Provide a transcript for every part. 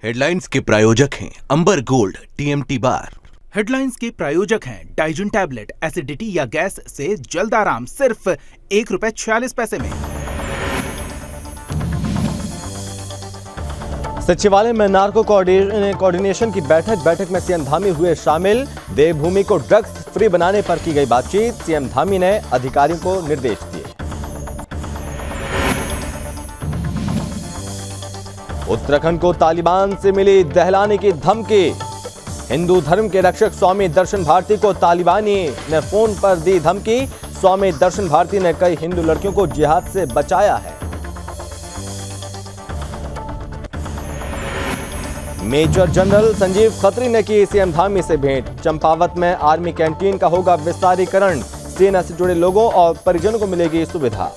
Headlines के प्रायोजक हैं अंबर गोल्ड टीएमटी बार। हेडलाइंस के प्रायोजक हैं डाइजन टैबलेट, एसिडिटी या गैस से जल्द आराम, सिर्फ ₹1.46 में। सचिवालय में नार्को कोऑर्डिनेशन की बैठक में सीएम धामी हुए शामिल। देवभूमि को ड्रग्स फ्री बनाने पर की गई बातचीत। सीएम धामी ने अधिकारियों को निर्देश दिए। उत्तराखंड को तालिबान से मिली दहलाने की धमकी। हिंदू धर्म के रक्षक स्वामी दर्शन भारती को तालिबानी ने फोन पर दी धमकी। स्वामी दर्शन भारती ने कई हिंदू लड़कियों को जिहाद से बचाया है। मेजर जनरल संजीव खत्री ने की सीएम धामी से भेंट। चंपावत में आर्मी कैंटीन का होगा विस्तारीकरण। सेना से जुड़े लोगों और परिजनों को मिलेगी सुविधा।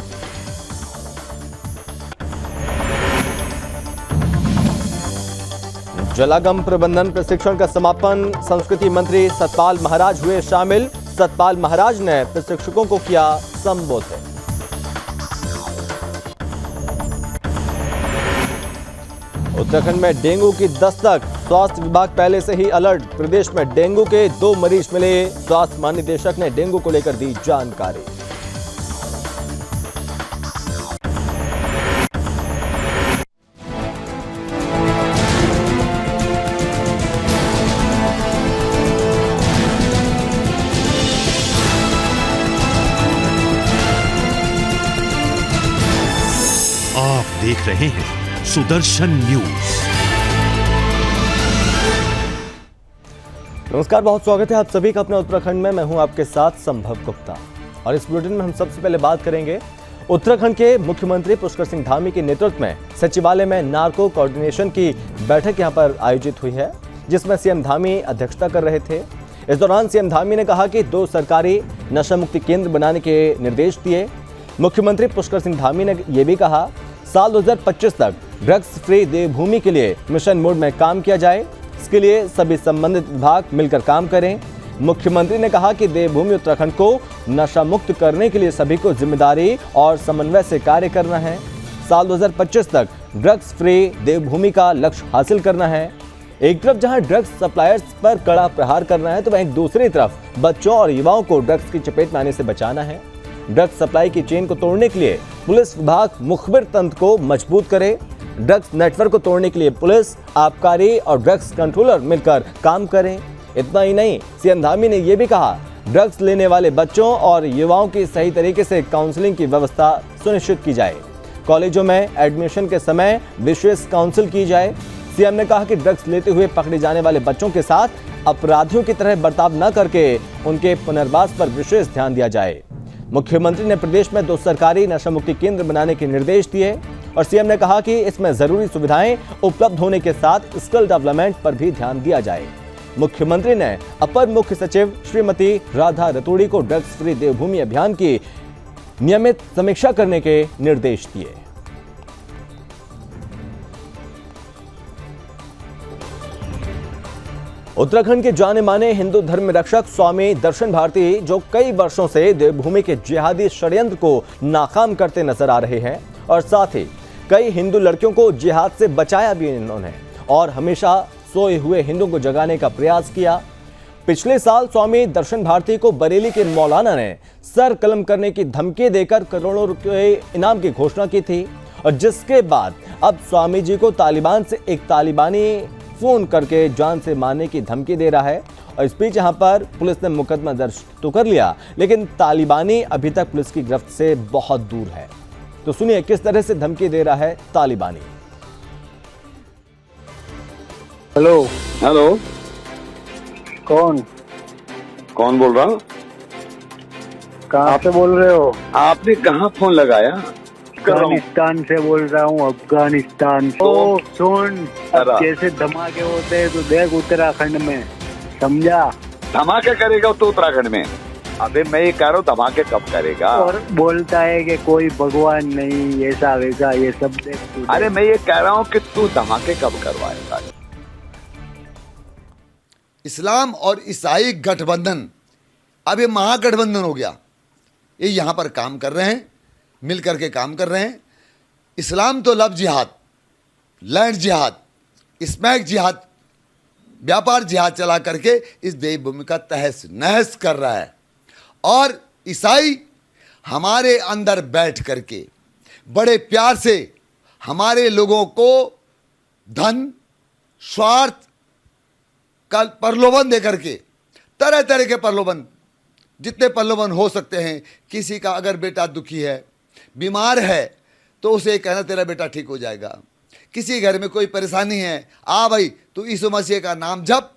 जलागम प्रबंधन प्रशिक्षण का समापन। संस्कृति मंत्री सतपाल महाराज हुए शामिल। सतपाल महाराज ने प्रशिक्षकों को किया संबोधित। उत्तराखंड में डेंगू की दस्तक। स्वास्थ्य विभाग पहले से ही अलर्ट। प्रदेश में डेंगू के 2 मरीज मिले। स्वास्थ्य महानिदेशक ने डेंगू को लेकर दी जानकारी। आप देख रहे हैं सुदर्शन न्यूज। नमस्कार, बहुत स्वागत है आप सभी का अपने उत्तराखंड में। मैं हूं आपके साथ संभव गुप्ता और इस बुलेटिन में हम सबसे पहले बात करेंगे उत्तराखंड के मुख्यमंत्री पुष्कर सिंह धामी के नेतृत्व में सचिवालय में नार्को कोऑर्डिनेशन की बैठक यहां पर आयोजित हुई है, जिसमें सीएम धामी अध्यक्षता कर रहे थे। इस दौरान सीएम धामी ने कहा कि 2 सरकारी नशा मुक्ति केंद्र बनाने के निर्देश दिए। मुख्यमंत्री पुष्कर सिंह धामी ने यह भी कहा साल 2025 तक ड्रग्स फ्री देवभूमि के लिए मिशन मोड में काम किया जाए। इसके लिए सभी संबंधित विभाग मिलकर काम करें। मुख्यमंत्री ने कहा कि देवभूमि उत्तराखंड को नशा मुक्त करने के लिए सभी को जिम्मेदारी और समन्वय से कार्य करना है। साल 2025 तक ड्रग्स फ्री देवभूमि का लक्ष्य हासिल करना है। एक तरफ जहां ड्रग्स सप्लायर्स पर कड़ा प्रहार करना है, तो वहीं दूसरी तरफ बच्चों और युवाओं को ड्रग्स की चपेट में आने से बचाना है। ड्रग्स सप्लाई की चेन को तोड़ने के लिए पुलिस विभाग मुखबिर तंत्र को मजबूत करे। ड्रग्स नेटवर्क को तोड़ने के लिए पुलिस, आबकारी और ड्रग्स कंट्रोलर मिलकर काम करें। इतना ही नहीं, सीएम धामी ने यह भी कहा ड्रग्स लेने वाले बच्चों और युवाओं की सही तरीके से काउंसलिंग की व्यवस्था सुनिश्चित की जाए। कॉलेजों में एडमिशन के समय विशेष काउंसिल की जाए। सीएम ने कहा कि ड्रग्स लेते हुए पकड़े जाने वाले बच्चों के साथ अपराधियों की तरह बर्ताव न करके उनके पुनर्वास पर विशेष ध्यान दिया जाए। मुख्यमंत्री ने प्रदेश में 2 सरकारी नशा मुक्ति केंद्र बनाने के निर्देश दिए और सीएम ने कहा कि इसमें जरूरी सुविधाएं उपलब्ध होने के साथ स्किल डेवलपमेंट पर भी ध्यान दिया जाए। मुख्यमंत्री ने अपर मुख्य सचिव श्रीमती राधा रतूड़ी को ड्रग्स फ्री देवभूमि अभियान की नियमित समीक्षा करने के निर्देश दिए। उत्तराखंड के जाने माने हिंदू धर्म रक्षक स्वामी दर्शन भारती, जो कई वर्षों से देवभूमि के जिहादी षड्यंत्र को नाकाम करते नजर आ रहे हैं और साथ ही कई हिंदू लड़कियों को जिहाद से बचाया भी इन्होंने और हमेशा सोए हुए हिंदुओं को जगाने का प्रयास किया। पिछले साल स्वामी दर्शन भारती को बरेली के मौलाना ने सर कलम करने की धमकी देकर करोड़ों रुपए इनाम की घोषणा की थी और जिसके बाद अब स्वामी जी को तालिबान से एक तालिबानी फोन करके जान से मारने की धमकी दे रहा है। और इस बीच यहां पर पुलिस ने मुकदमा दर्ज तो कर लिया, लेकिन तालिबानी अभी तक पुलिस की गिरफ्त से बहुत दूर है। तो सुनिए किस तरह से धमकी दे रहा है तालिबानी। हेलो हेलो, कौन बोल रहा? कहाँ से बोल रहे हो? आपने कहाँ फोन लगाया? अफगानिस्तान से बोल रहा हूँ, अफगानिस्तान। तो सुन, अब कैसे धमाके होते हैं तो देख उत्तराखंड में, समझा? धमाके करेगा तो उत्तराखंड में? अबे मैं ये कह रहा हूँ धमाके कब करेगा? और बोलता है कि कोई भगवान नहीं, ऐसा वैसा, ये सब देख। अरे मैं ये कह रहा हूँ कि तू धमाके कब करवाएगा? इस्लाम और ईसाई गठबंधन, अब ये महागठबंधन हो गया। ये यहाँ पर काम कर रहे हैं, मिल करके काम कर रहे हैं। इस्लाम तो लव जिहाद, लैंड जिहाद, स्मैक जिहाद, व्यापार जिहाद चला करके इस देवभूमि का तहस नहस कर रहा है। और ईसाई हमारे अंदर बैठ करके बड़े प्यार से हमारे लोगों को धन, स्वार्थ का प्रलोभन दे करके, तरह तरह के प्रलोभन, जितने प्रलोभन हो सकते हैं। किसी का अगर बेटा दुखी है, बीमार है, तो उसे कहना तेरा बेटा ठीक हो जाएगा। किसी घर में कोई परेशानी है, आ भाई तू यीशु मसीह का नाम जप,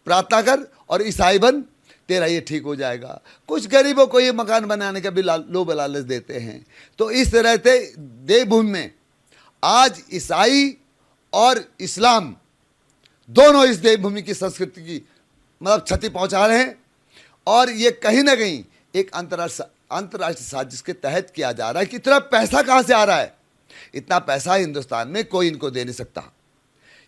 प्रार्थना कर और ईसाई बन, तेरा ये ठीक हो जाएगा। कुछ गरीबों को ये मकान बनाने का भी लोभ लालच देते हैं। तो इस तरह से देवभूमि में आज ईसाई और इस्लाम दोनों इस देवभूमि की संस्कृति की मतलब क्षति पहुंचा रहे हैं। और ये कहीं ना कहीं एक अंतर्राष्ट्रीय साजिश के तहत किया जा रहा है कि इतना पैसा कहाँ से आ रहा है। इतना पैसा हिंदुस्तान में कोई इनको दे नहीं सकता।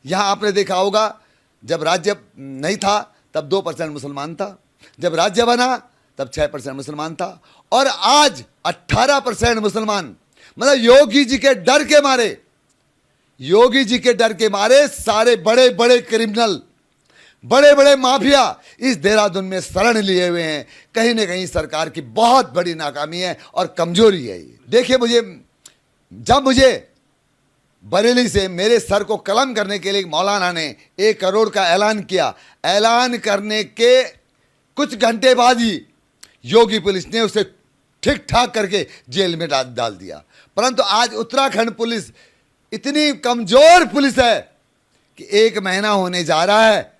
यहाँ आपने देखा होगा, जब राज्य नहीं था तब 2% मुसलमान था, जब राज्य बना तब 6% मुसलमान था, और आज 18% मुसलमान। मतलब योगी जी के डर के मारे, योगी जी के डर के मारे सारे बड़े बड़े क्रिमिनल, बड़े बड़े माफिया इस देहरादून में शरण लिए हुए हैं। कहीं ना कहीं सरकार की बहुत बड़ी नाकामी है और कमजोरी है ये। देखिए, जब मुझे बरेली से मेरे सर को कलम करने के लिए मौलाना ने 1 करोड़ का ऐलान किया, ऐलान करने के कुछ घंटे बाद ही योगी पुलिस ने उसे ठीक ठाक करके जेल में डाल दिया। परंतु आज उत्तराखंड पुलिस इतनी कमजोर पुलिस है कि 1 महीना होने जा रहा है,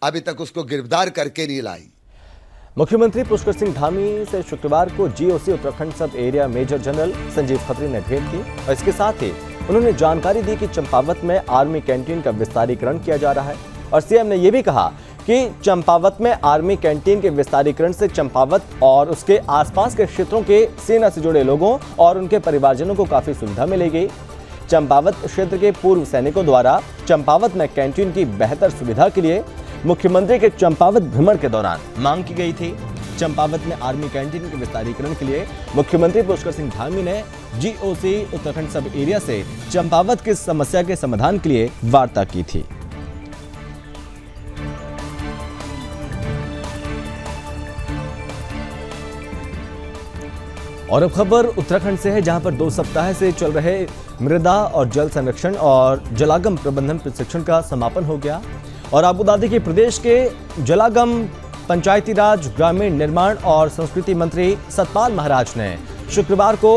अभी तक उसको गिरफ्तार करके नहीं लाई। मुख्यमंत्री पुष्कर सिंह धामी से शुक्रवार को GOC Uttarakhand sub area major general Sanjeev Khatri ने भेंट की और इसके साथ ही उन्होंने जानकारी दी कि चंपावत में आर्मी कैंटीन का विस्तारीकरण किया जा रहा है। और सीएम ने यह भी कहा कि चंपावत में आर्मी कैंटीन के विस्तारीकरण से चंपावत और उसके आसपास के क्षेत्रों के सेना से जुड़े लोगों और उनके परिवारजनों को काफी सुविधा मिलेगी। चंपावत क्षेत्र के पूर्व सैनिकों द्वारा चंपावत में कैंटीन की बेहतर सुविधा के लिए मुख्यमंत्री के चंपावत भ्रमण के दौरान मांग की गई थी। चंपावत में आर्मी कैंटीन के विस्तारीकरण के लिए मुख्यमंत्री पुष्कर सिंह धामी ने जीओसी उत्तराखंड सब एरिया से चंपावत की समस्या के समाधान के लिए वार्ता की थी। और अब खबर उत्तराखंड से है, जहां पर 2 सप्ताह से चल रहे मृदा और जल संरक्षण और जलागम प्रबंधन प्रशिक्षण का समापन हो गया। और आपको बता दें कि प्रदेश के जलागम, पंचायती राज, ग्रामीण निर्माण और संस्कृति मंत्री सतपाल महाराज ने शुक्रवार को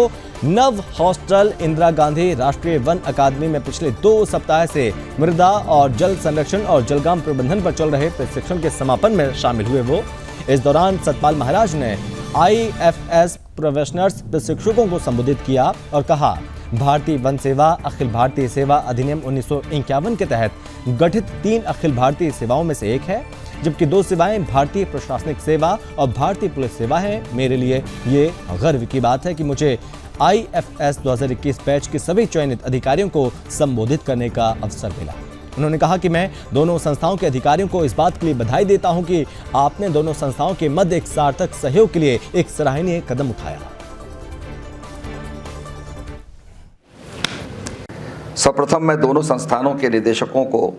नव हॉस्टल इंदिरा गांधी राष्ट्रीय वन अकादमी में पिछले 2 सप्ताह से मृदा और जल संरक्षण और जलगाम प्रबंधन पर चल रहे प्रशिक्षण के समापन में शामिल हुए। वो इस दौरान सतपाल महाराज ने IFS प्रोफेशनल्स प्रशिक्षकों को संबोधित किया और कहा, भारतीय वन सेवा अखिल भारतीय सेवा अधिनियम 1951 के तहत गठित 3 अखिल भारतीय सेवाओं में से एक है, जबकि 2 सेवाएं भारतीय प्रशासनिक सेवा और भारतीय पुलिस सेवा हैं। मेरे लिए ये गर्व की बात है कि मुझे IFS 2021 बैच के सभी चयनित अधिकारियों को संबोधित करने का अवसर मिला। उन्होंने कहा कि मैं दोनों संस्थाओं के अधिकारियों को इस बात के लिए बधाई देता हूं कि आपने दोनों संस्थाओं के मध्य एक सार्थक सहयोग के लिए एक सराहनीय कदम उठाया। सर्वप्रथम मैं दोनों संस्थानों के निदेशकों को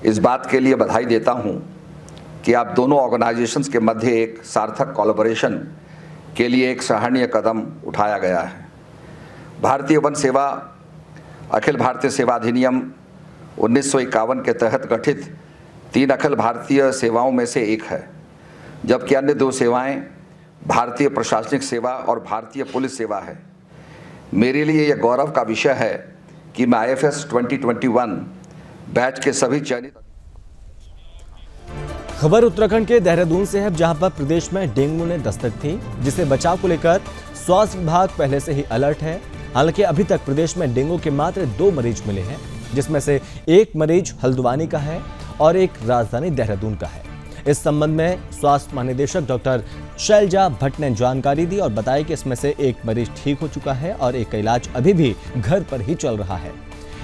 इस बात के लिए बधाई देता हूं कि आप दोनों ऑर्गेनाइजेशंस के मध्य एक सार्थक कोलैबोरेशन के लिए एक सराहनीय कदम उठाया गया है। भारतीय वन सेवा अखिल भारतीय सेवा अधिनियम 1951 के तहत गठित 3 अखिल भारतीय सेवाओं में से एक है, जबकि अन्य 2 सेवाएं भारतीय प्रशासनिक सेवा और भारतीय पुलिस सेवा है। मेरे लिए यह गौरव का विषय है कि मैं IFS 2021 बैच के सभी चयनित। खबर उत्तराखंड के देहरादून से है, जहां पर प्रदेश में डेंगू ने दस्तक थी, जिसे बचाव को लेकर स्वास्थ्य विभाग पहले से ही अलर्ट है। हालांकि अभी तक प्रदेश में डेंगू के मात्र 2 मरीज मिले हैं, जिसमें से एक मरीज हल्द्वानी का है और एक राजधानी देहरादून का है। इस संबंध में स्वास्थ्य महानिदेशक डॉक्टर शैलजा भट्ट ने जानकारी दी और बताया कि इसमें से एक मरीज ठीक हो चुका है और एक का इलाज अभी भी घर पर ही चल रहा है।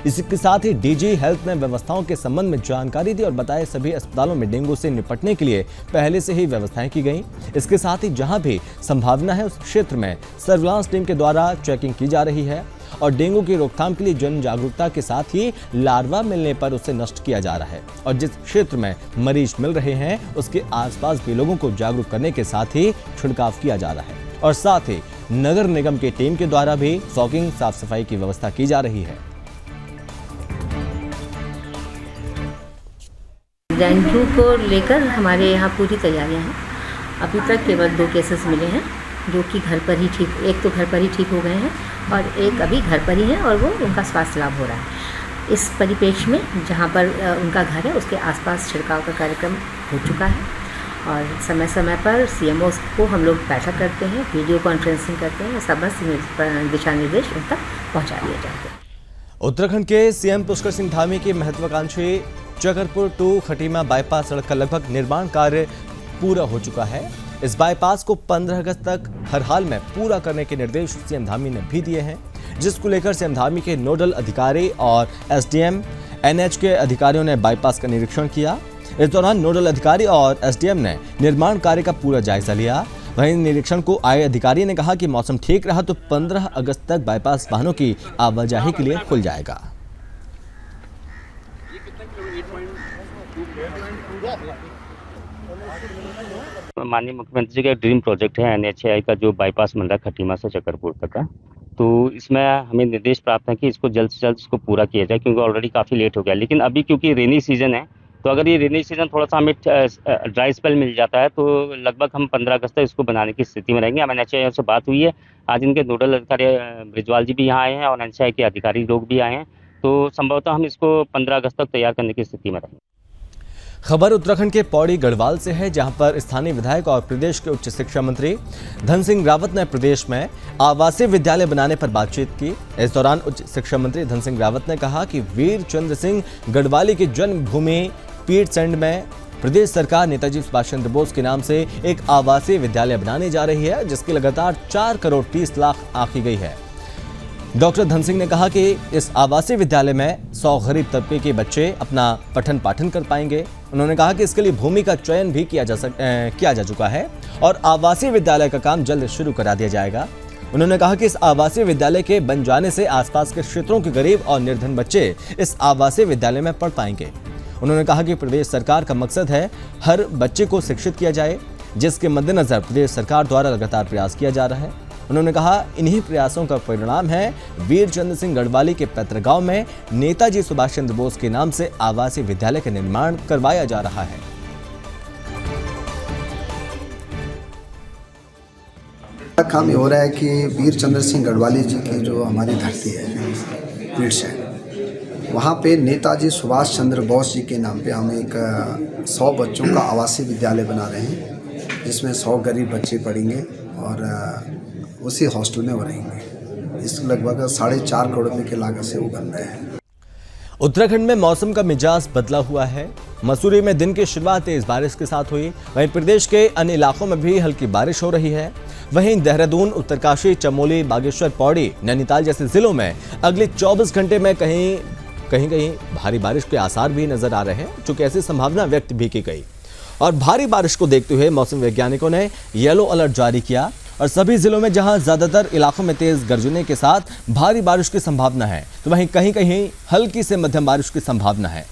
इसके साथ ही डीजी हेल्थ ने व्यवस्थाओं के संबंध में जानकारी दी और बताया सभी अस्पतालों में डेंगू से निपटने के लिए पहले से ही व्यवस्थाएं की गई। इसके साथ ही जहां भी संभावना है उस क्षेत्र में सर्विलांस टीम के द्वारा चेकिंग की जा रही है और डेंगू की रोकथाम के लिए जन जागरूकता के साथ ही लार्वा मिलने पर उसे नष्ट किया जा रहा है। और जिस क्षेत्र में मरीज मिल रहे हैं उसके आसपास भी लोगों को जागरूक करने के साथ ही छिड़काव किया जा रहा है और साथ ही नगर निगम की टीम के द्वारा भी फॉगिंग साफ सफाई की व्यवस्था की जा रही है। डेंगू को लेकर हमारे यहाँ पूरी तैयारियां हैं। अभी तक केवल 2 केसेस मिले हैं जो कि घर पर ही ठीक, एक तो घर पर ही ठीक हो गए हैं और एक अभी घर पर ही है और वो उनका स्वास्थ्य लाभ हो रहा है। इस परिप्रेक्ष्य में जहाँ पर उनका घर है उसके आसपास छिड़काव का कार्यक्रम हो चुका है और समय समय पर CMO को हम लोग बैठक करते हैं, वीडियो कॉन्फ्रेंसिंग करते हैं, समस्त दिशा निर्देश उन तक पहुँचा दिए जाते हैं। उत्तराखंड के CM पुष्कर सिंह धामी की महत्वाकांक्षी चकरपुर टू खटीमा बाईपास सड़क का लगभग निर्माण कार्य पूरा हो चुका है। इस बाईपास को 15 अगस्त तक हर हाल में पूरा करने के निर्देश CM धामी ने भी दिए हैं, जिसको लेकर CM धामी के नोडल अधिकारी और SDM NH के अधिकारियों ने बाईपास का निरीक्षण किया। इस दौरान नोडल अधिकारी और SDM ने निर्माण कार्य का पूरा जायजा लिया। वहीं निरीक्षण को आए अधिकारी ने कहा कि मौसम ठीक रहा तो 15 अगस्त तक बाईपास वाहनों की आवाजाही के लिए खुल जाएगा। माननीय मुख्यमंत्री जी का ड्रीम प्रोजेक्ट है NHAI का, जो बाईपास बन रहा है खटीमा से चकरपुर तक का। तो इसमें हमें निर्देश प्राप्त है कि इसको जल्द से जल्द इसको पूरा किया जाए, क्योंकि ऑलरेडी काफ़ी लेट हो गया। लेकिन अभी क्योंकि रेनी सीजन है, तो अगर ये रेनी सीजन थोड़ा सा हमें ड्राई स्पेल मिल जाता है तो लगभग हम 15 अगस्त तक इसको बनाने की स्थिति में रहेंगे। हमें NHAI से बात हुई है, आज इनके नोडल अधिकारी ब्रिजवाल जी भी यहाँ आए हैं और NHAI के अधिकारी लोग भी आए हैं, तो संभवतः हम इसको 15 अगस्त तक तैयार करने की स्थिति में रहेंगे। खबर उत्तराखंड के पौड़ी गढ़वाल से है, जहां पर स्थानीय विधायक और प्रदेश के उच्च शिक्षा मंत्री धन सिंह रावत ने प्रदेश में आवासीय विद्यालय बनाने पर बातचीत की। इस दौरान उच्च शिक्षा मंत्री धन सिंह रावत ने कहा कि वीर चंद्र सिंह गढ़वाली की जन्मभूमि पीरसैंड में प्रदेश सरकार नेताजी सुभाष चंद्र बोस के नाम से एक आवासीय विद्यालय बनाने जा रही है, जिसकी लगातार 4 करोड़ 30 लाख आंकी गई है। डॉक्टर धन सिंह ने कहा कि इस आवासीय विद्यालय में 100 गरीब तबके के बच्चे अपना पठन पाठन कर पाएंगे। उन्होंने कहा कि इसके लिए भूमि का चयन भी किया जा चुका है और आवासीय विद्यालय का काम जल्द शुरू करा दिया जाएगा। उन्होंने कहा कि इस आवासीय विद्यालय के बन जाने से आसपास के क्षेत्रों के गरीब और निर्धन बच्चे इस आवासीय विद्यालय में पढ़ पाएंगे। उन्होंने कहा कि प्रदेश सरकार का मकसद है हर बच्चे को शिक्षित किया जाए, जिसके मद्देनजर प्रदेश सरकार द्वारा लगातार प्रयास किया जा रहा है। उन्होंने कहा इन्हीं प्रयासों का परिणाम है वीर चंद्र सिंह गढ़वाली के पैतृक में नेताजी सुभाष चंद्र बोस के नाम से आवासीय विद्यालय का निर्माण करवाया जा रहा है। काम ये हो रहा है कि वीर चंद्र सिंह गढ़वाली जी की जो हमारी धरती है पीरसैंड, वहाँ पे नेताजी सुभाष चंद्र बोस जी के नाम पे हम एक 100 बच्चों का आवासीय विद्यालय बना रहे हैं, जिसमें 100 गरीब बच्चे पढ़ेंगे और उसी हॉस्टल में वो रहेंगे। इस लगभग 4.5 करोड़ रुपये की लागत से वो बन रहे हैं। उत्तराखंड में मौसम का मिजाज बदला हुआ है। मसूरी में दिन की शुरुआत तेज बारिश के साथ हुई, वहीं प्रदेश के अन्य इलाकों में भी हल्की बारिश हो रही है। वहीं देहरादून, उत्तरकाशी, चमोली, बागेश्वर, पौड़ी, नैनीताल जैसे जिलों में अगले 24 घंटे में कहीं कहीं भारी बारिश के आसार भी नजर आ रहे हैं, चूंकि ऐसी संभावना व्यक्त भी की गई। और भारी बारिश को देखते हुए मौसम वैज्ञानिकों ने येलो अलर्ट जारी किया और सभी जिलों में जहां ज्यादातर इलाकों में तेज गर्जने के साथ भारी बारिश की संभावना है, तो वहीं कहीं कहीं हल्की से मध्यम बारिश की संभावना है।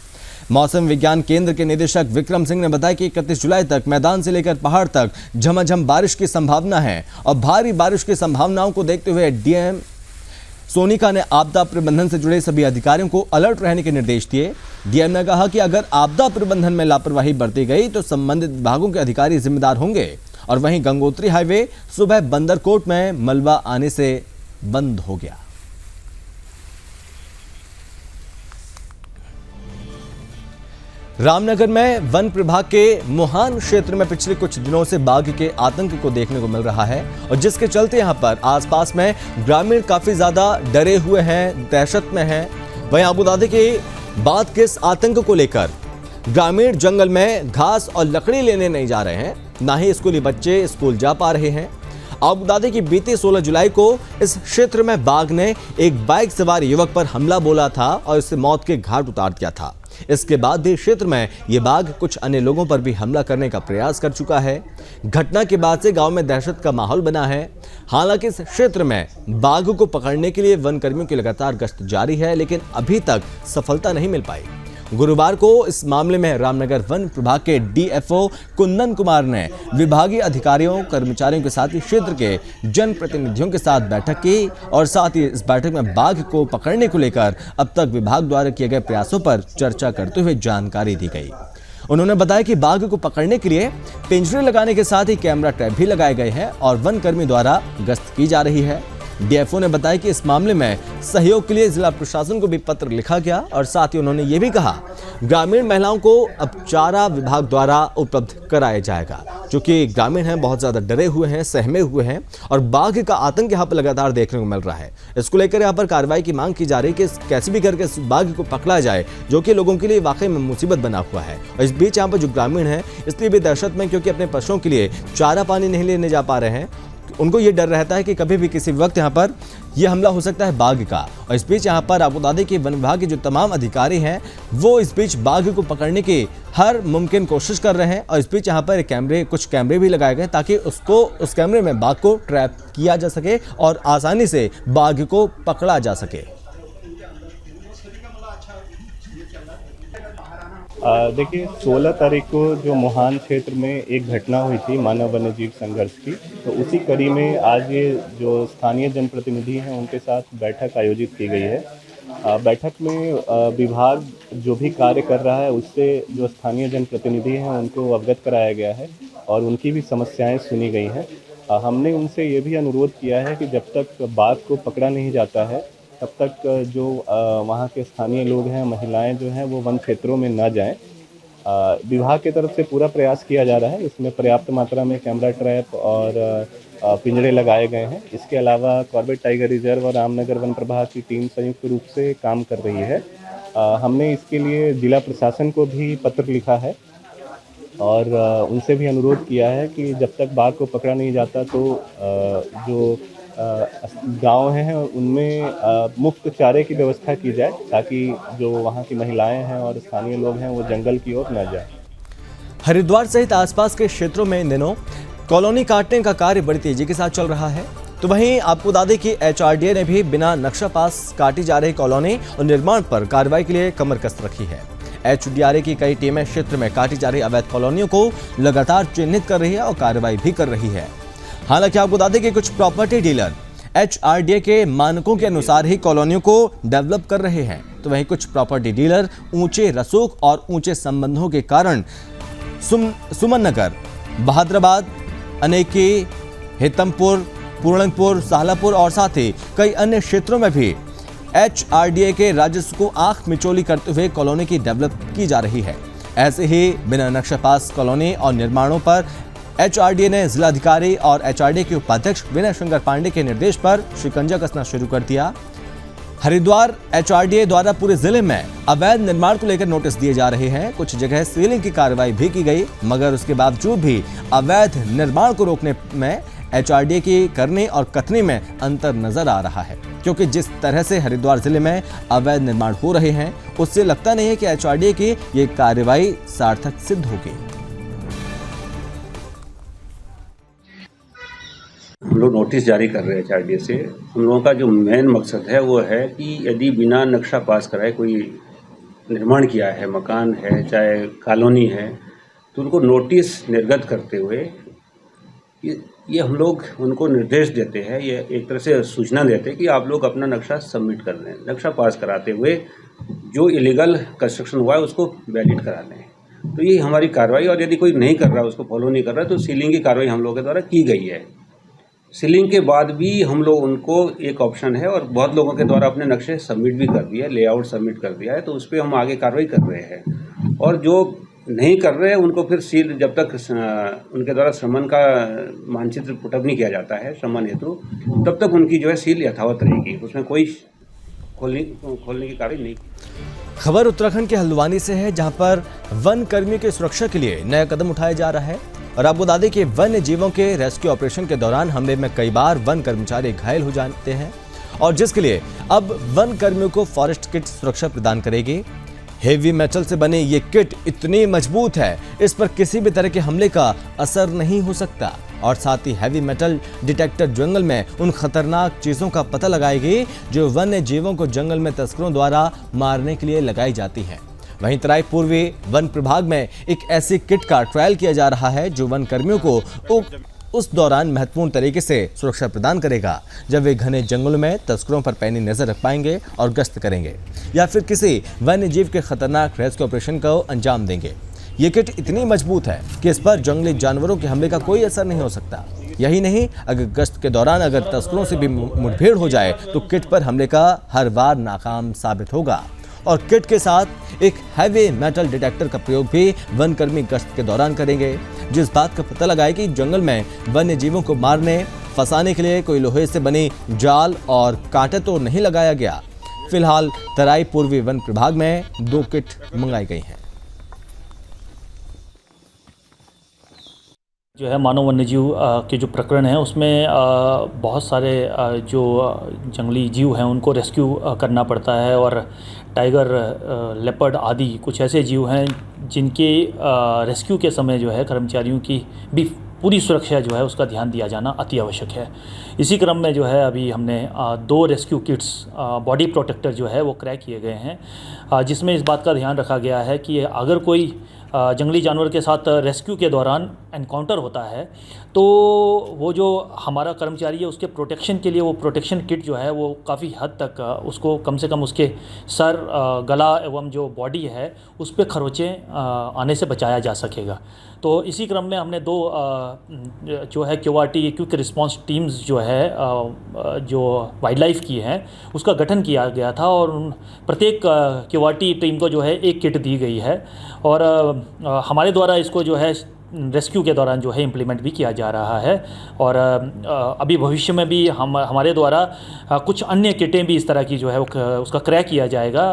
मौसम विज्ञान केंद्र के निदेशक विक्रम सिंह ने बताया कि 31 जुलाई तक मैदान से लेकर पहाड़ तक झमाझम बारिश की संभावना है और भारी बारिश की संभावनाओं को देखते हुए डीएम सोनिका ने आपदा प्रबंधन से जुड़े सभी अधिकारियों को अलर्ट रहने के निर्देश दिए। डीएम ने कहा कि अगर आपदा प्रबंधन में लापरवाही बरती गई तो संबंधित विभागों के अधिकारी जिम्मेदार होंगे। और वहीं गंगोत्री हाईवे सुबह बंदरकोट में मलबा आने से बंद हो गया। रामनगर में वन विभाग के मुहान क्षेत्र में पिछले कुछ दिनों से बाघ के आतंक को देखने को मिल रहा है और जिसके चलते यहां पर आसपास में ग्रामीण काफी ज्यादा डरे हुए हैं, दहशत में हैं। वहीं आपको बता दें कि बाघ के इस आतंक को लेकर ग्रामीण जंगल में घास और लकड़ी लेने नहीं जा रहे हैं, ना ही स्कूली बच्चे स्कूल जा पा रहे हैं। आपको बता दें कि बीते 16 जुलाई को इस क्षेत्र में बाघ ने एक बाइक सवार युवक पर हमला बोला था और इससे मौत के घाट उतार दिया था। इसके बाद भी क्षेत्र में ये बाघ कुछ अन्य लोगों पर भी हमला करने का प्रयास कर चुका है। घटना के बाद से गांव में दहशत का माहौल बना है। हालांकि इस क्षेत्र में बाघ को पकड़ने के लिए वन कर्मियों की लगातार गश्त जारी है, लेकिन अभी तक सफलता नहीं मिल पाई। गुरुवार को इस मामले में रामनगर वन प्रभाग के डीएफओ कुंदन कुमार ने विभागीय अधिकारियों, कर्मचारियों के साथ ही क्षेत्र के जनप्रतिनिधियों के साथ बैठक की और साथ ही इस बैठक में बाघ को पकड़ने को लेकर अब तक विभाग द्वारा किए गए प्रयासों पर चर्चा करते हुए जानकारी दी गई। उन्होंने बताया कि बाघ को पकड़ने के लिए पिंजरे लगाने के साथ ही कैमरा ट्रैप भी लगाए गए हैं और वन कर्मी द्वारा गश्त की जा रही है। डीएफओ ने बताया कि इस मामले में सहयोग के लिए जिला प्रशासन को भी पत्र लिखा गया और साथ ही उन्होंने ये भी कहा ग्रामीण महिलाओं को अब चारा विभाग द्वारा उपलब्ध कराया जाएगा, क्योंकि ग्रामीण हैं बहुत ज्यादा डरे हुए हैं, सहमे हुए हैं और बाघ का आतंक यहाँ पर लगातार देखने को मिल रहा है। इसको लेकर यहाँ पर कार्रवाई की मांग की जा रही है कि कैसे भी करके इस बाघ को पकड़ा जाए, जो कि लोगों के लिए वाकई में मुसीबत बना हुआ है। और इस बीच यहाँ पर जो ग्रामीण हैं इसलिए भी दहशत में, क्योंकि अपने पशुओं के लिए चारा पानी नहीं लेने जा पा रहे हैं। उनको ये डर रहता है कि कभी भी किसी वक्त यहाँ पर यह हमला हो सकता है बाघ का। और इस बीच यहाँ पर आपको बता दें कि वन विभाग के जो तमाम अधिकारी हैं वो इस बीच बाघ को पकड़ने की हर मुमकिन कोशिश कर रहे हैं। और इस बीच यहाँ पर कुछ कैमरे भी लगाए गए ताकि उस कैमरे में बाघ को ट्रैप किया जा सके और आसानी से बाघ को पकड़ा जा सके। देखिए 16 तारीख को जो मोहान क्षेत्र में एक घटना हुई थी मानव वन्य जीव संघर्ष की, तो उसी कड़ी में आज ये जो स्थानीय जनप्रतिनिधि हैं उनके साथ बैठक आयोजित की गई है। बैठक में विभाग जो भी कार्य कर रहा है उससे जो स्थानीय जनप्रतिनिधि हैं उनको अवगत कराया गया है और उनकी भी समस्याएं सुनी गई हैं। हमने उनसे ये भी अनुरोध किया है कि जब तक बाघ को पकड़ा नहीं जाता है तब तक जो वहाँ के स्थानीय लोग हैं, महिलाएं जो हैं वो वन क्षेत्रों में न जाएं। विभाग की तरफ से पूरा प्रयास किया जा रहा है। इसमें पर्याप्त मात्रा में कैमरा ट्रैप और पिंजरे लगाए गए हैं। इसके अलावा कॉर्बेट टाइगर रिजर्व और रामनगर वन प्रभाग की टीम संयुक्त रूप से काम कर रही है। हमने इसके लिए जिला प्रशासन को भी पत्र लिखा है और उनसे भी अनुरोध किया है कि जब तक बाघ को पकड़ा नहीं जाता तो जो गांव हैं उनमें मुफ्त चारे की व्यवस्था की जाए ताकि जो वहां की महिलाएं हैं और स्थानीय लोग हैं वो जंगल की ओर न जाएं। हरिद्वार सहित आसपास के क्षेत्रों में इन दिनों कॉलोनी काटने का कार्य बड़ी तेजी के साथ चल रहा है। तो वहीं आपको बता दें कि एचआरडीए ने भी बिना नक्शा पास काटी जा रही कॉलोनी और निर्माण पर कार्रवाई के लिए कमर कस रखी है। एचडीआरए की कई टीमें क्षेत्र में काटी जा रही अवैध कॉलोनियों को लगातार चिन्हित कर रही है और कार्रवाई भी कर रही है। हालांकि आपको बता दें कि कुछ प्रॉपर्टी डीलर एचआरडीए के मानकों के अनुसार ही कॉलोनियों को डेवलप कर रहे हैं, तो वहीं कुछ प्रॉपर्टी डीलर ऊंचे रसूख और ऊंचे संबंधों के कारण सुमन नगर, बहादुराबाद, अनेकी, हेतमपुर, पूर्णपुर, सालापुर और साथ ही कई अन्य क्षेत्रों में भी एचआरडीए के राजस्व को आंख मिचौली करते हुए कॉलोनी की डेवलप की जा रही है। ऐसे ही बिना नक्शा पास कॉलोनी और निर्माणों पर एचआरडीए ने जिलाधिकारी और एचआरडीए के उपाध्यक्ष विनय शंकर पांडे के निर्देश पर शिकंजा कसना शुरू कर दिया। हरिद्वार एचआरडीए द्वारा पूरे जिले में अवैध निर्माण को लेकर नोटिस दिए जा रहे हैं। कुछ जगह सीलिंग की कार्रवाई भी की गई, मगर उसके बावजूद भी अवैध निर्माण को रोकने में एचआरडीए की करने और कथनी में अंतर नजर आ रहा है, क्योंकि जिस तरह से हरिद्वार जिले में अवैध निर्माण हो रहे हैं उससे लगता नहीं है कि एचआरडीए की ये कार्रवाई सार्थक सिद्ध होगी। हम लोग नोटिस जारी कर रहे हैं एचआरडीए से। हम लोगों का जो मेन मकसद है वो है कि यदि बिना नक्शा पास कराए कोई निर्माण किया है, मकान है, चाहे कॉलोनी है, तो उनको नोटिस निर्गत करते हुए ये हम लोग उनको निर्देश देते हैं, ये एक तरह से सूचना देते हैं कि आप लोग अपना नक्शा सबमिट कर लें। नक्शा पास कराते हुए जो इलीगल कंस्ट्रक्शन हुआ है उसको वैलिड करा लें। तो ये हमारी कार्रवाई, और यदि कोई नहीं कर रहा, उसको फॉलो नहीं कर रहा, तो सीलिंग की कार्रवाई हम लोगों के द्वारा की गई है। सीलिंग के बाद भी हम लोग उनको एक ऑप्शन है, और बहुत लोगों के द्वारा अपने नक्शे सबमिट भी कर दिया है, लेआउट सबमिट कर दिया है, तो उस पर हम आगे कार्रवाई कर रहे हैं। और जो नहीं कर रहे हैं उनको फिर सील, जब तक उनके द्वारा श्रमण का मानचित्र पुटअप नहीं किया जाता है श्रमण हेतु, तब तक उनकी जो है सील यथावत रहेगी, उसमें कोई खोलने की कार्रवाई नहीं। खबर उत्तराखंड के हल्द्वानी से है, जहां पर वन कर्मियों की सुरक्षा के लिए नया कदम उठाया जा रहा है। और आपको बता दें कि वन्य जीवों के रेस्क्यू ऑपरेशन के दौरान हमले में कई बार वन कर्मचारी घायल हो जाते हैं, और जिसके लिए अब वन कर्मियों को फॉरेस्ट किट सुरक्षा प्रदान करेगी। हेवी मेटल से बनी ये किट इतनी मजबूत है, इस पर किसी भी तरह के हमले का असर नहीं हो सकता। और साथ ही हैवी मेटल डिटेक्टर जंगल में उन खतरनाक चीजों का पता लगाएगी जो वन्य जीवों को जंगल में तस्करों द्वारा मारने के लिए लगाई जाती हैं। वहीं तराई पूर्वी वन प्रभाग में एक ऐसी किट का ट्रायल किया जा रहा है जो वन कर्मियों को उस दौरान महत्वपूर्ण तरीके से सुरक्षा प्रदान करेगा जब वे घने जंगलों में तस्करों पर पैनी नजर रख पाएंगे और गश्त करेंगे या फिर किसी वन्य जीव के खतरनाक रेस्क्यू ऑपरेशन को अंजाम देंगे। ये किट इतनी मजबूत है कि इस पर जंगली जानवरों के हमले का कोई असर नहीं हो सकता। यही नहीं, अगर गश्त के दौरान अगर तस्करों से भी मुठभेड़ हो जाए तो किट पर हमले का हर बार नाकाम साबित होगा। और किट के साथ एक हैवी मेटल डिटेक्टर का प्रयोग भी वनकर्मी गश्त के दौरान करेंगे, जिस बात का पता लगाए कि जंगल में वन्य जीवों को मारने फंसाने के लिए कोई लोहे से बनी जाल और कांटे तो नहीं लगाया गया। फिलहाल तराई पूर्वी वन प्रभाग में 2 किट मंगाई गई हैं। जो है मानव वन्यजीव के जो प्रकरण है उसमें बहुत सारे जो जंगली जीव हैं उनको रेस्क्यू करना पड़ता है और टाइगर, लेपर्ड आदि कुछ ऐसे जीव हैं जिनके रेस्क्यू के समय जो है कर्मचारियों की भी पूरी सुरक्षा जो है उसका ध्यान दिया जाना अति आवश्यक है। इसी क्रम में जो है अभी हमने 2 रेस्क्यू किट्स बॉडी प्रोटेक्टर जो है वो क्रैक किए गए हैं, जिसमें इस बात का ध्यान रखा गया है कि अगर कोई जंगली जानवर के साथ रेस्क्यू के दौरान एनकाउंटर होता है तो वो जो हमारा कर्मचारी है उसके प्रोटेक्शन के लिए वो प्रोटेक्शन किट जो है वो काफ़ी हद तक उसको कम से कम उसके सर, गला एवं जो बॉडी है उस पर खरोंचे आने से बचाया जा सकेगा। तो इसी क्रम में हमने 2 जो है QRT क्विक रिस्पांस टीम्स जो है जो वाइल्ड लाइफ की हैं उसका गठन किया गया था और प्रत्येक QRT टीम को जो है एक किट दी गई है और हमारे द्वारा इसको जो है रेस्क्यू के दौरान जो है इम्प्लीमेंट भी किया जा रहा है और अभी भविष्य में भी हमारे द्वारा कुछ अन्य किटें भी इस तरह की जो है उसका क्रैक किया जाएगा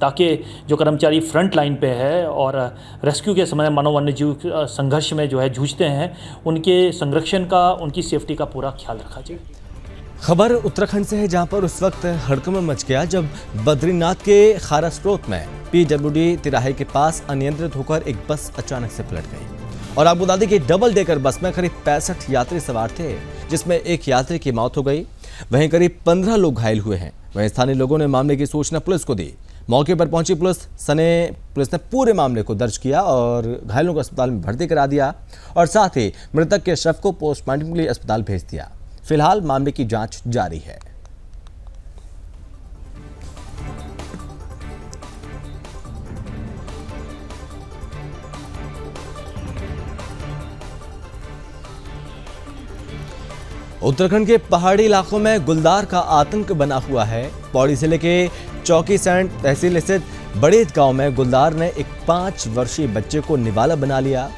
ताकि जो कर्मचारी फ्रंट लाइन पे है और रेस्क्यू के समय मानव वन्यजीव संघर्ष में जो है जूझते हैं उनके संरक्षण का, उनकी सेफ्टी का पूरा ख्याल रखा जाए। खबर उत्तराखंड से है जहां पर उस वक्त हड़कंप मच गया जब बद्रीनाथ के खारा स्रोत में PWD तिराहे के पास अनियंत्रित होकर एक बस अचानक से पलट गई और आपको बता दें कि डबल डेकर बस में करीब 65 यात्री सवार थे, जिसमें एक यात्री की मौत हो गई। वहीं करीब 15 लोग घायल हुए हैं। वहीं स्थानीय लोगों ने मामले की सूचना पुलिस को दी। मौके पर पहुंची पुलिस ने पूरे मामले को दर्ज किया और घायलों को अस्पताल में भर्ती करा दिया और साथ ही मृतक के शव को पोस्टमार्टम के लिए अस्पताल भेज दिया। फिलहाल मामले की जांच जारी है। उत्तराखंड के पहाड़ी इलाकों में गुलदार का आतंक बना हुआ है। पौड़ी जिले के चौकीसैंड तहसील स्थित बड़ेत गांव में गुलदार ने एक 5 वर्षीय बच्चे को निवाला बना लिया।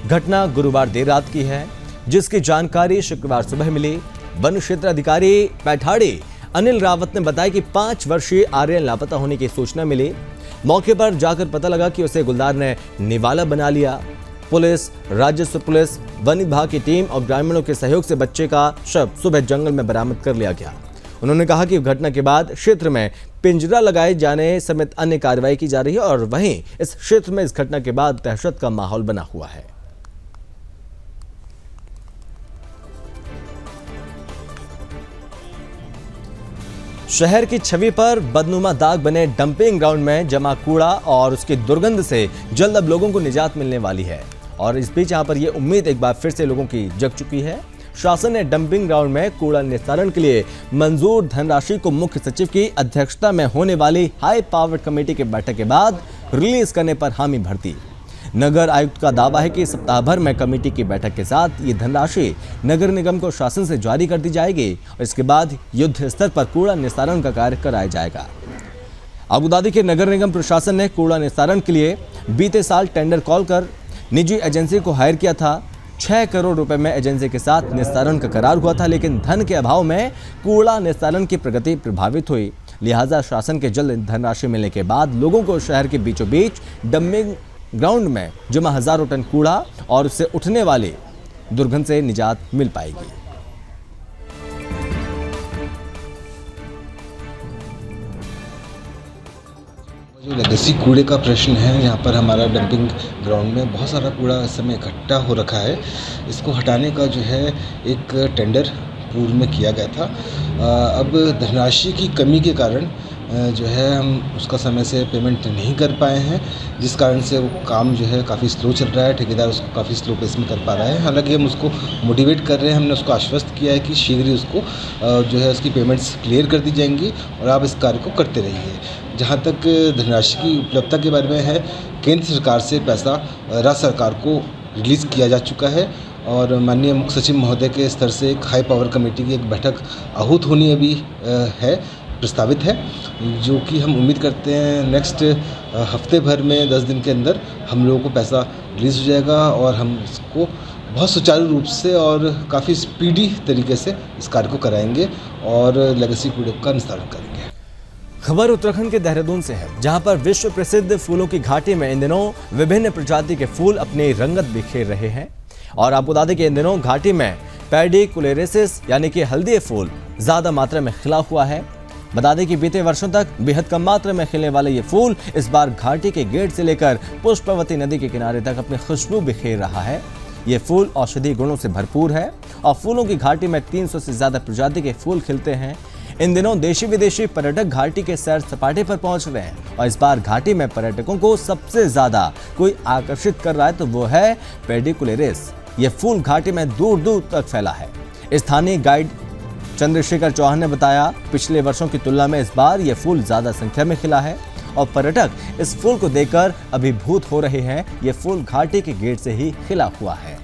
घटना गुरुवार देर रात की है, जिसकी जानकारी शुक्रवार सुबह मिली। वन क्षेत्र अधिकारी पैठाड़ी अनिल रावत ने बताया कि 5 वर्षीय आर्यन लापता होने की सूचना मिली। मौके पर जाकर पता लगा कि उसे गुलदार ने निवाला बना लिया। पुलिस, राजस्व पुलिस, वन विभाग की टीम और ग्रामीणों के सहयोग से बच्चे का शव सुबह जंगल में बरामद कर लिया गया। उन्होंने कहा कि घटना के बाद क्षेत्र में पिंजरा लगाए जाने समेत अन्य कार्रवाई की जा रही है और वहीं इस क्षेत्र में इस घटना के बाद दहशत का माहौल बना हुआ है। शहर की छवि पर बदनुमा दाग बने डंपिंग ग्राउंड में जमा कूड़ा और उसकी दुर्गंध से जल्द अब लोगों को निजात मिलने वाली है और इस बीच यहां पर यह उम्मीद एक बार फिर से लोगों की जग चुकी है। शासन ने डंपिंग ग्राउंड में कूड़ा निस्तारण के लिए मंजूर धनराशि को मुख्य सचिव की अध्यक्षता में होने वाली हाई पावर्ड कमेटी की बैठक के बाद रिलीज करने पर हामी भरती। नगर आयुक्त का दावा है कि सप्ताह भर में कमेटी की बैठक के साथ ये धनराशि नगर निगम को शासन से जारी कर दी जाएगी और इसके बाद युद्ध स्तर पर कूड़ा निस्तारण का कार्य कराया जाएगा। आपको बता दें कि नगर निगम प्रशासन ने कूड़ा निस्तारण के लिए बीते साल टेंडर कॉल कर निजी एजेंसी को हायर किया था। 6 करोड़ रुपए में एजेंसी के साथ निस्तारण का करार हुआ था, लेकिन धन के अभाव में कूड़ा निस्तारण की प्रगति प्रभावित हुई। लिहाजा शासन के जल्द धनराशि मिलने के बाद लोगों को शहर के बीचों बीच डंपिंग ग्राउंड में जमा हजारों टन कूड़ा और उससे उठने वाली दुर्गंध से निजात मिल पाएगी। जो लेगेसी कूड़े का प्रश्न है, यहाँ पर हमारा डंपिंग ग्राउंड में बहुत सारा कूड़ा इस समय इकट्ठा हो रखा है। इसको हटाने का जो है एक टेंडर पूर्व में किया गया था। अब धनराशि की कमी के कारण जो है हम उसका समय से पेमेंट नहीं कर पाए हैं, जिस कारण से वो काम जो है काफ़ी स्लो चल रहा है। ठेकेदार उसको काफ़ी स्लो पेस में कर पा रहा है। हालांकि हम उसको मोटिवेट कर रहे हैं, हमने उसको आश्वस्त किया है कि शीघ्र ही उसको जो है उसकी पेमेंट्स क्लियर कर दी जाएंगी और आप इस कार्य को करते रहिए। जहाँ तक धनराशि की उपलब्धता के बारे में है, केंद्र सरकार से पैसा राज्य सरकार को रिलीज़ किया जा चुका है और माननीय मुख्य सचिव महोदय के स्तर से एक हाई पावर कमेटी की एक बैठक आहूत होनी अभी है, प्रस्तावित है, जो कि हम उम्मीद करते हैं नेक्स्ट हफ्ते भर में 10 दिन के अंदर हम लोगों को पैसा रिलीज़ हो जाएगा और हम इसको बहुत सुचारू रूप से और काफ़ी स्पीडी तरीके से इस कार्य को कराएंगे और लेगेसी कूड़े का निस्तारण करेंगे। खबर उत्तराखंड के देहरादून से है, जहां पर विश्व प्रसिद्ध फूलों की घाटी में इन दिनों विभिन्न प्रजाति के फूल अपनी रंगत बिखेर रहे हैं। और आपको बता दें कि इन दिनों घाटी में पेडिकुलेरेसिस यानी कि हल्दी फूल ज्यादा मात्रा में खिला हुआ है। बता दें कि बीते वर्षों तक बेहद कम मात्रा में खिलने वाले ये फूल इस बार घाटी के गेट से लेकर पुष्पवती नदी के किनारे तक अपनी खुशबू बिखेर रहा है। ये फूल औषधीय गुणों से भरपूर है और फूलों की घाटी में 300 से ज्यादा प्रजाति के फूल खिलते हैं। इन दिनों देशी विदेशी पर्यटक घाटी के सैर सपाटे पर पहुंच रहे हैं और इस बार घाटी में पर्यटकों को सबसे ज्यादा कोई आकर्षित कर रहा है तो वो है पेडिकुलेरिस। ये फूल घाटी में दूर दूर तक फैला है। स्थानीय गाइड चंद्रशेखर चौहान ने बताया, पिछले वर्षों की तुलना में इस बार ये फूल ज्यादा संख्या में खिला है और पर्यटक इस फूल को देखकर अभिभूत हो रहे हैं। ये फूल घाटी के गेट से ही खिला हुआ है।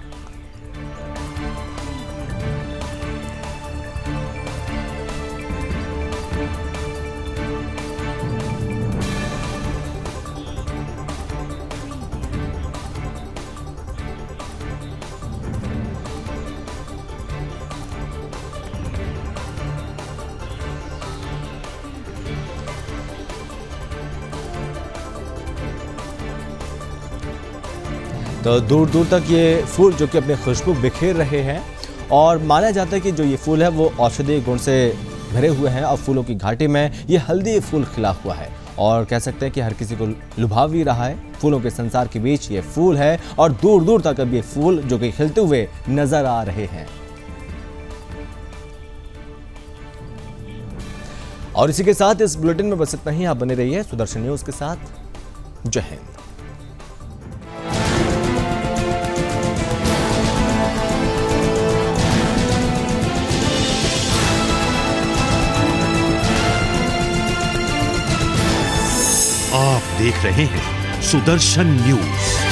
तो दूर दूर तक ये फूल जो कि अपनी खुशबू बिखेर रहे हैं और माना जाता है कि जो ये फूल है वो औषधीय गुण से भरे हुए हैं और फूलों की घाटी में ये हल्दी फूल खिला हुआ है और कह सकते हैं कि हर किसी को लुभा भी रहा है। फूलों के संसार के बीच ये फूल है और दूर दूर तक अब ये फूल जो कि खिलते हुए नजर आ रहे हैं। और इसी के साथ इस बुलेटिन में बस इतना ही। आप बने रहिए सुदर्शन न्यूज के साथ। जय हिंद। आप देख रहे हैं सुदर्शन न्यूज।